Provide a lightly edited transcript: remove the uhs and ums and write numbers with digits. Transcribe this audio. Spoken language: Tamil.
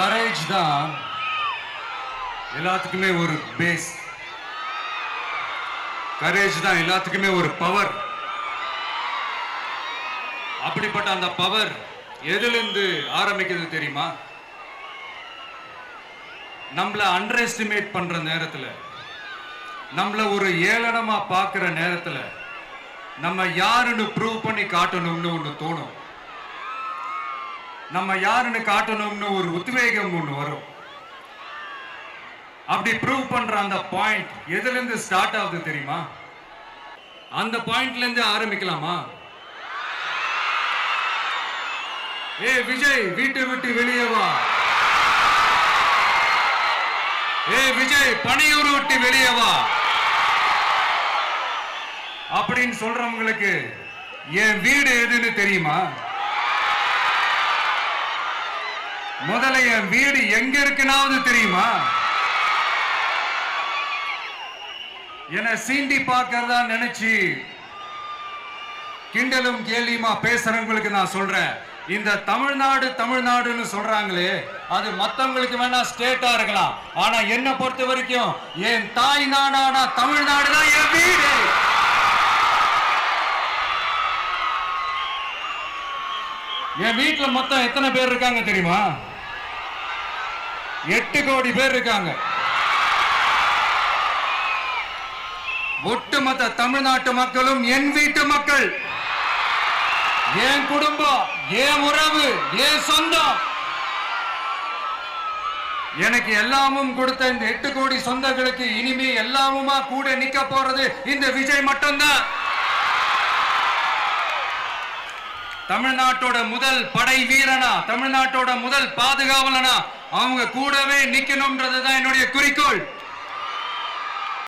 கரேஜ் தான் எல்லாத்துக்குமே ஒரு பேஸ். கரேஜ் தான் எல்லாத்துக்குமே ஒரு பவர். அப்படிப்பட்ட அந்த பவர் எதிலிருந்து ஆரம்பிக்கிறது தெரியுமா? நம்மள அண்டர் எஸ்டிமேட் பண்ற நேரத்துல, நம்மள ஒரு ஏளனமா பார்க்கிற நேரத்துல, நம்ம யாருன்னு ப்ரூவ் பண்ணி காட்டணும்னு ஒண்ணு தோணும். நம்ம யாருன்னு காட்டணும்னு ஒரு உத்வேகம் ஒண்ணு வரும். அப்படி ப்ரூவ் பண்ற அந்த பாயிண்ட் எதுல இருந்து ஸ்டார்ட் ஆகுது தெரியுமா? அந்த பாயிண்ட்ல இருந்து ஆரம்பிக்கலாமா? ஏ விஜய், வீட்டை விட்டு வெளியே வா. ஏ விஜய், பணியூர் விட்டு வெளியே வா அப்படின்னு சொல்றவங்களுக்கு என் வீடு எதுன்னு தெரியுமா? முதல்ல என் வீடு எங்க இருக்குனாவது தெரியுமா? என சீண்டி பார்க்கறதா நினைச்சு கிண்டலும் கேலியுமா பேசுறவங்களுக்கு நான் சொல்றேன், இந்த தமிழ்நாடு தமிழ்நாடுன்னு சொல்றாங்களே, அது மத்தவங்களுக்கு வேணா ஸ்டேட்டா இருக்கலாம். ஆனா என்ன பொறுத்த வரைக்கும் என் தாய் நாடான தமிழ்நாடு தான் என் வீடு. என் வீட்டுல மொத்தம் எத்தனை பேர் இருக்காங்க தெரியுமா? 8 கோடி பேர் இருக்காங்க. ஒட்டுமொத்த தமிழ்நாட்டு மக்களும் என் வீட்டு மக்கள், என் குடும்பம், என் உறவு, என் சொந்தம். எனக்கு எல்லாமும் கொடுத்த இந்த 8 கோடி சொந்தங்களுக்கு இனிமே எல்லாமுமா கூட நிக்க போறது இந்த விஜய் மட்டும்தான். தமிழ்நாட்டோட முதல் படை வீரனா, தமிழ்நாட்டோட முதல் பாதுகாவலனா அவங்க கூடவே நிக்கணும்ன்றதுதான் என்னுடைய குறிக்கோள்.